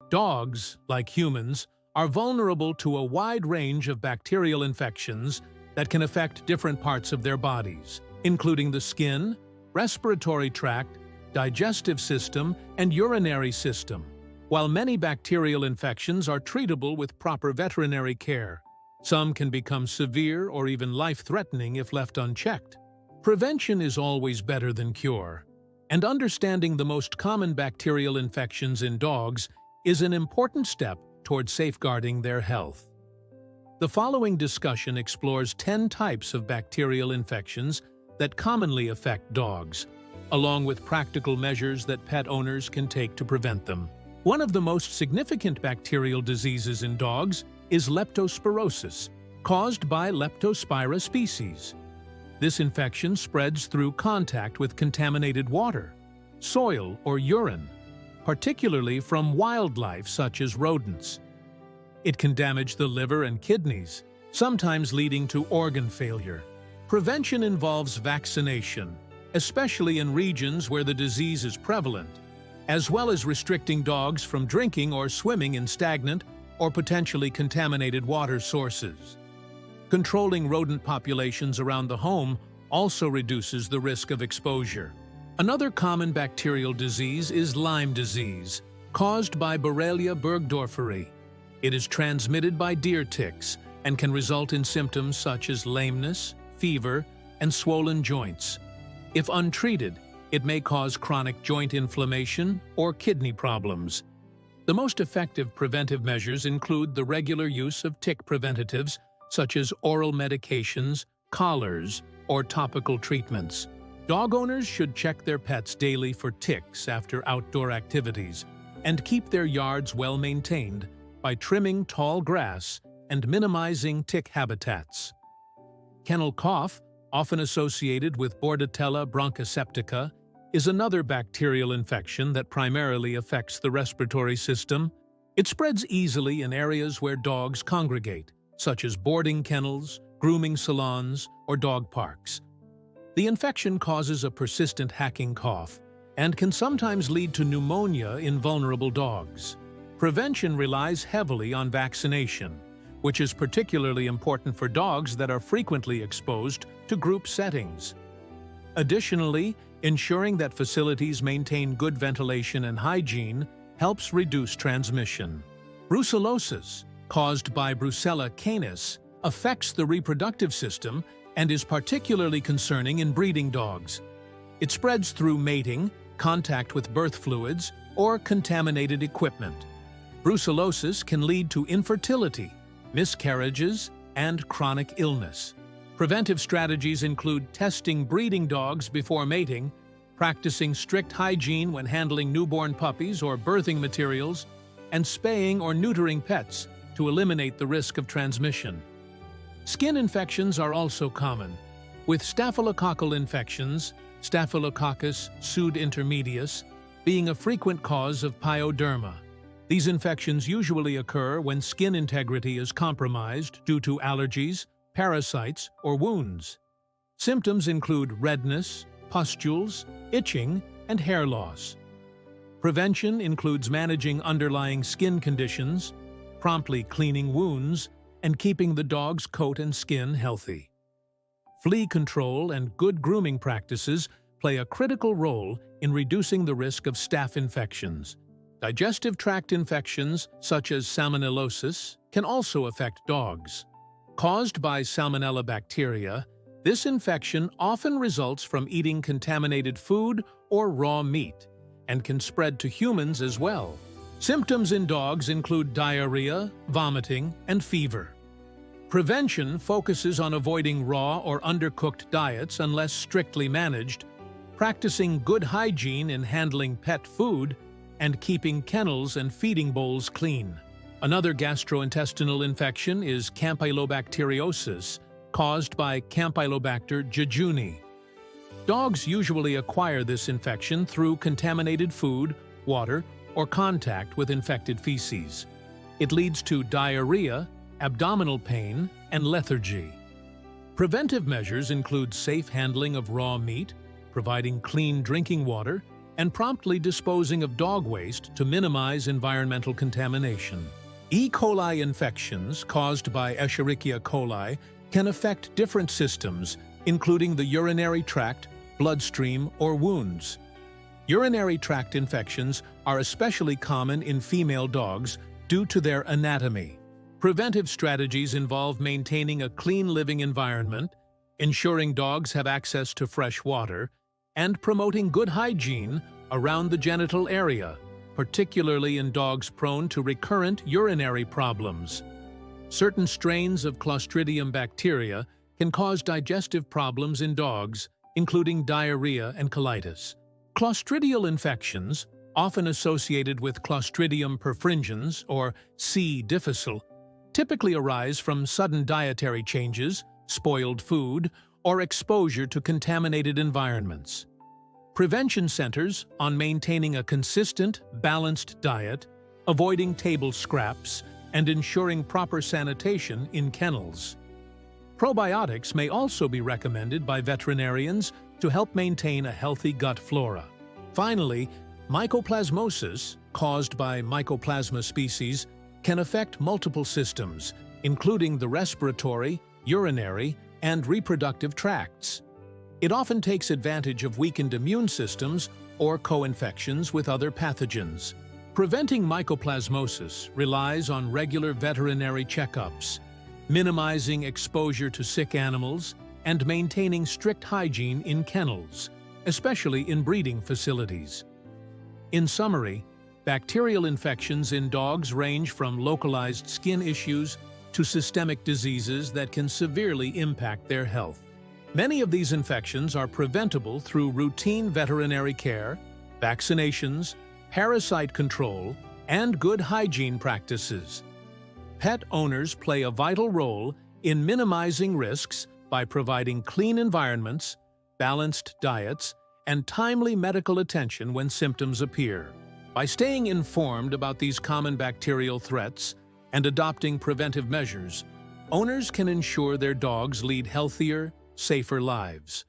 Dogs, like humans, are vulnerable to a wide range of bacterial infections that can affect different parts of their bodies, including the skin, respiratory tract, digestive system, and urinary system. While many bacterial infections are treatable with proper veterinary care, some can become severe or even life-threatening if left unchecked. Prevention is always better than cure, and understanding the most common bacterial infections in dogs is an important step toward safeguarding their health. The following discussion explores 10 types of bacterial infections that commonly affect dogs, along with practical measures that pet owners can take to prevent them. One of the most significant bacterial diseases in dogs is leptospirosis, caused by Leptospira species. This infection spreads through contact with contaminated water, soil, or urine, particularly from wildlife such as rodents. It can damage the liver and kidneys, sometimes leading to organ failure. Prevention involves vaccination, especially in regions where the disease is prevalent, as well as restricting dogs from drinking or swimming in stagnant or potentially contaminated water sources. Controlling rodent populations around the home also reduces the risk of exposure. Another common bacterial disease is Lyme disease, caused by Borrelia burgdorferi. It is transmitted by deer ticks and can result in symptoms such as lameness, fever, and swollen joints. If untreated, it may cause chronic joint inflammation or kidney problems. The most effective preventive measures include the regular use of tick preventatives such as oral medications, collars, or topical treatments. Dog owners should check their pets daily for ticks after outdoor activities and keep their yards well maintained by trimming tall grass and minimizing tick habitats. Kennel cough, often associated with Bordetella bronchoseptica, is another bacterial infection that primarily affects the respiratory system. It spreads easily in areas where dogs congregate, such as boarding kennels, grooming salons, or dog parks. The infection causes a persistent hacking cough and can sometimes lead to pneumonia in vulnerable dogs. Prevention relies heavily on vaccination, which is particularly important for dogs that are frequently exposed to group settings. Additionally, ensuring that facilities maintain good ventilation and hygiene helps reduce transmission. Brucellosis, caused by Brucella canis, affects the reproductive system and is particularly concerning in breeding dogs. It spreads through mating, contact with birth fluids, or contaminated equipment. Brucellosis can lead to infertility, miscarriages, and chronic illness. Preventive strategies include testing breeding dogs before mating, practicing strict hygiene when handling newborn puppies or birthing materials, and spaying or neutering pets to eliminate the risk of transmission. Skin infections are also common, with staphylococcal infections, Staphylococcus pseudintermedius, being a frequent cause of pyoderma. These infections usually occur when skin integrity is compromised due to allergies, parasites, or wounds. Symptoms include redness, pustules, itching, and hair loss. Prevention includes managing underlying skin conditions, promptly cleaning wounds, and keeping the dog's coat and skin healthy. Flea control and good grooming practices play a critical role in reducing the risk of staph infections. Digestive tract infections, such as salmonellosis, can also affect dogs. Caused by Salmonella bacteria, this infection often results from eating contaminated food or raw meat, and can spread to humans as well. Symptoms in dogs include diarrhea, vomiting, and fever. Prevention focuses on avoiding raw or undercooked diets unless strictly managed, practicing good hygiene in handling pet food, and keeping kennels and feeding bowls clean. Another gastrointestinal infection is campylobacteriosis, caused by Campylobacter jejuni. Dogs usually acquire this infection through contaminated food, water, or contact with infected feces. It leads to diarrhea, abdominal pain, and lethargy. Preventive measures include safe handling of raw meat, providing clean drinking water, and promptly disposing of dog waste to minimize environmental contamination. E. coli infections caused by Escherichia coli can affect different systems, including the urinary tract, bloodstream, or wounds. Urinary tract infections are especially common in female dogs due to their anatomy. Preventive strategies involve maintaining a clean living environment, ensuring dogs have access to fresh water, and promoting good hygiene around the genital area, particularly in dogs prone to recurrent urinary problems. Certain strains of Clostridium bacteria can cause digestive problems in dogs, including diarrhea and colitis. Clostridial infections, often associated with Clostridium perfringens or C. difficile, typically arise from sudden dietary changes, spoiled food, or exposure to contaminated environments. Prevention centers on maintaining a consistent, balanced diet, avoiding table scraps, and ensuring proper sanitation in kennels. Probiotics may also be recommended by veterinarians to help maintain a healthy gut flora. Finally, mycoplasmosis, caused by Mycoplasma species, can affect multiple systems, including the respiratory, urinary, and reproductive tracts. It often takes advantage of weakened immune systems or co-infections with other pathogens. Preventing mycoplasmosis relies on regular veterinary checkups, minimizing exposure to sick animals, and maintaining strict hygiene in kennels, especially in breeding facilities. In summary, bacterial infections in dogs range from localized skin issues to systemic diseases that can severely impact their health. Many of these infections are preventable through routine veterinary care, vaccinations, parasite control, and good hygiene practices. Pet owners play a vital role in minimizing risks by providing clean environments, balanced diets, and timely medical attention when symptoms appear. By staying informed about these common bacterial threats and adopting preventive measures, owners can ensure their dogs lead healthier, safer lives.